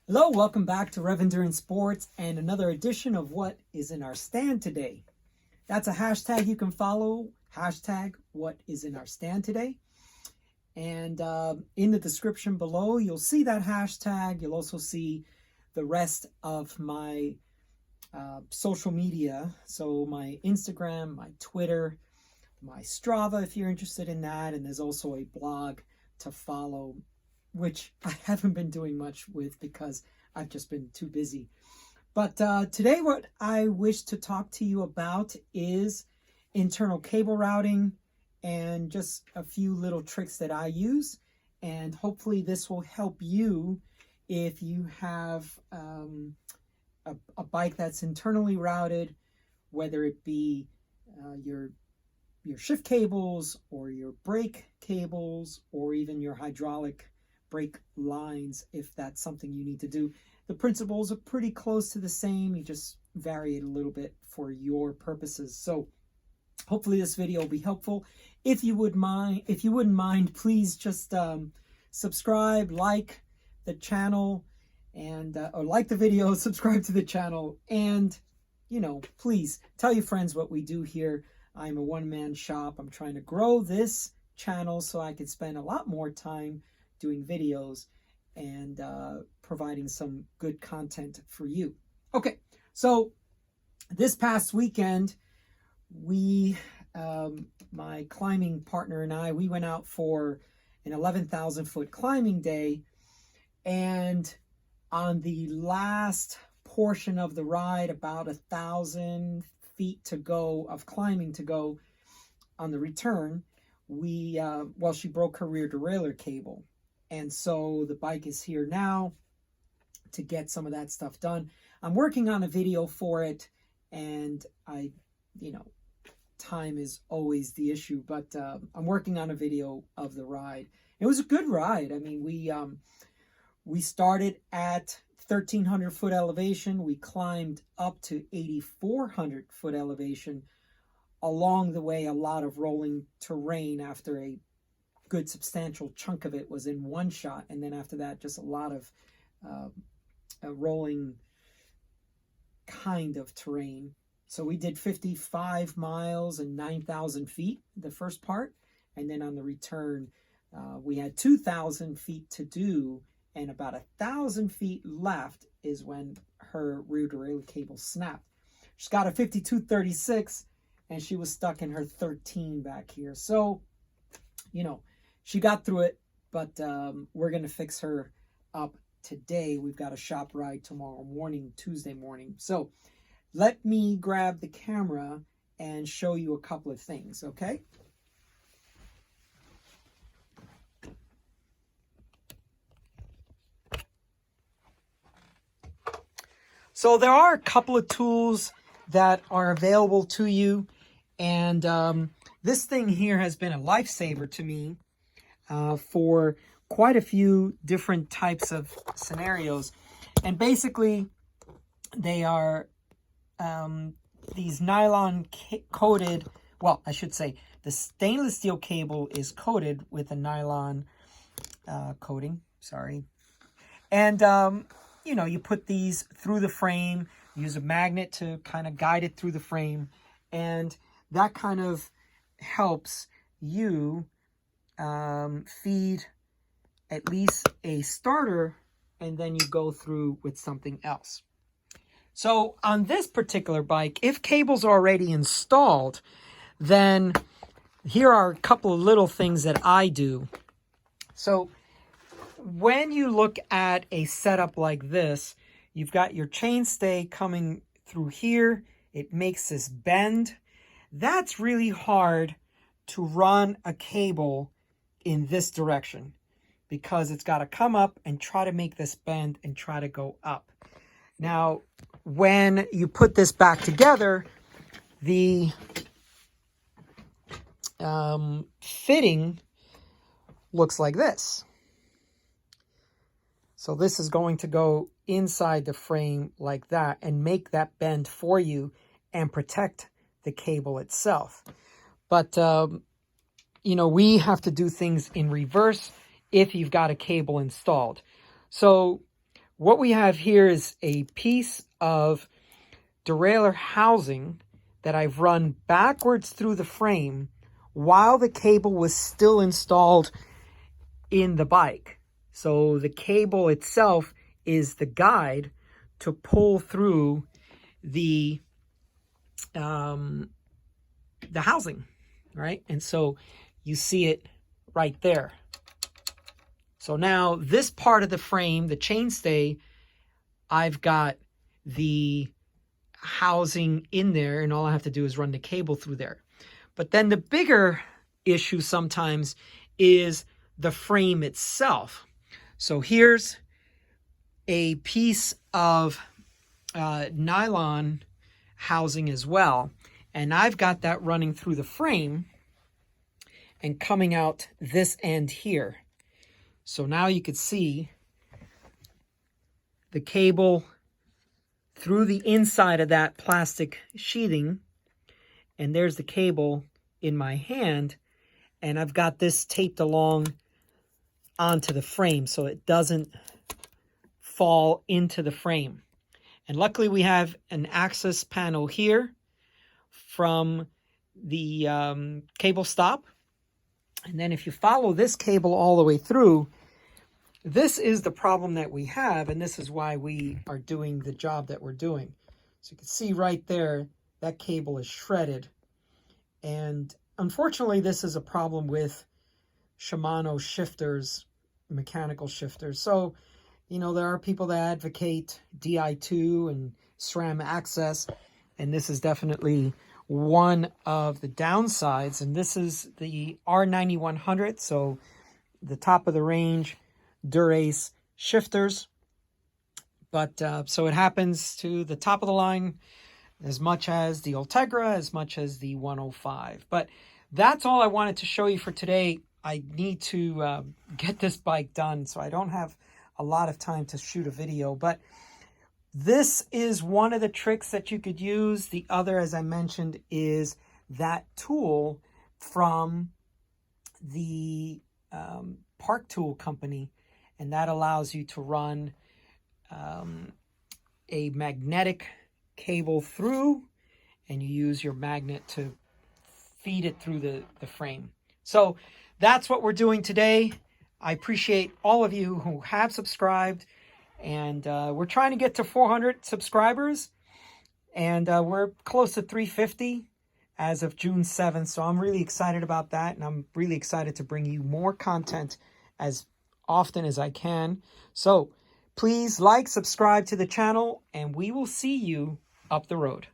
Hello, welcome back to Rev Endurance Sports and another edition of What is in Our Stand Today. That's a hashtag you can follow, hashtag What is in Our Stand Today. And in the description below, you'll see that hashtag. You'll also see the rest of my social media. So my Instagram, my Twitter, my Strava if you're interested in that. And there's also a blog to follow, which I haven't been doing much with because I've just been too busy. But today what I wish to talk to you about is internal cable routing and just a few little tricks that I use. And hopefully this will help you if you have a bike that's internally routed, whether it be your shift cables or your brake cables or even your hydraulic brake lines, if that's something you need to do. The principles are pretty close to the same. You just vary it a little bit for your purposes. So hopefully this video will be helpful. If you wouldn't mind, please just subscribe, like the channel, and or like the video, subscribe to the channel, and please tell your friends what we do here. I'm a one-man shop. I'm trying to grow this channel so I can spend a lot more time doing videos and providing some good content for you. Okay, so this past weekend, my climbing partner and I, we went out for an 11,000 foot climbing day. And on the last portion of the ride, about 1,000 feet to go of climbing to go on the return, she broke her rear derailleur cable. And so the bike is here now to get some of that stuff done. I'm working on a video for it, and time is always the issue, but I'm working on a video of the ride. It was a good ride. I mean, we started at 1,300 foot elevation. We climbed up to 8,400 foot elevation. Along the way, a lot of rolling terrain after a good substantial chunk of it was in one shot, and then after that just a lot of rolling kind of terrain. So we did 55 miles and 9,000 feet the first part, and then on the return we had 2,000 feet to do, and about 1,000 feet left is when her rear derailleur cable snapped. She's got a 5236 and she was stuck in her 13 back here. So she got through it, but we're going to fix her up today. We've got a shop ride tomorrow morning, Tuesday morning. So let me grab the camera and show you a couple of things, okay? So there are a couple of tools that are available to you, and this thing here has been a lifesaver to me for quite a few different types of scenarios. And basically they are these nylon coated, well, I should say the stainless steel cable is coated with a nylon coating, sorry. And you put these through the frame, use a magnet to kind of guide it through the frame, and that kind of helps you feed at least a starter, and then you go through with something else. So on this particular bike, if cables are already installed, then here are a couple of little things that I do. So when you look at a setup like this, you've got your chainstay coming through here. It makes this bend. That's really hard to run a cable in this direction because it's got to come up and try to make this bend and try to go up. Now, when you put this back together, the fitting looks like this. So this is going to go inside the frame like that and make that bend for you and protect the cable itself. But, we have to do things in reverse if you've got a cable installed. So what we have here is a piece of derailleur housing that I've run backwards through the frame while the cable was still installed in the bike. So the cable itself is the guide to pull through the housing, right? And so you see it right there. So now this part of the frame, the chainstay, I've got the housing in there, and all I have to do is run the cable through there. But then the bigger issue sometimes is the frame itself. So here's a piece of nylon housing as well, and I've got that running through the frame and coming out this end here. So now you could see the cable through the inside of that plastic sheathing, and there's the cable in my hand, and I've got this taped along onto the frame so it doesn't fall into the frame. And luckily we have an access panel here from the cable stop. And then if you follow this cable all the way through, this is the problem that we have, and this is why we are doing the job that we're doing. So you can see right there, that cable is shredded. And unfortunately, this is a problem with Shimano shifters, mechanical shifters. So, you know, there are people that advocate Di2 and SRAM access, and this is definitely one of the downsides. And this is the R9100, so the top of the range Dura-Ace shifters. But so it happens to the top of the line as much as the Ultegra, as much as the 105. But that's all I wanted to show you for today. I need to get this bike done, so I don't have a lot of time to shoot a video. But this is one of the tricks that you could use. The other, as I mentioned, is that tool from the Park Tool Company, and that allows you to run a magnetic cable through, and you use your magnet to feed it through the frame. So that's what we're doing today. I appreciate all of you who have subscribed, and we're trying to get to 400 subscribers, and we're close to 350 as of June 7th. So I'm really excited about that, and I'm really excited to bring you more content as often as I can. So please like, subscribe to the channel, and we will see you up the road.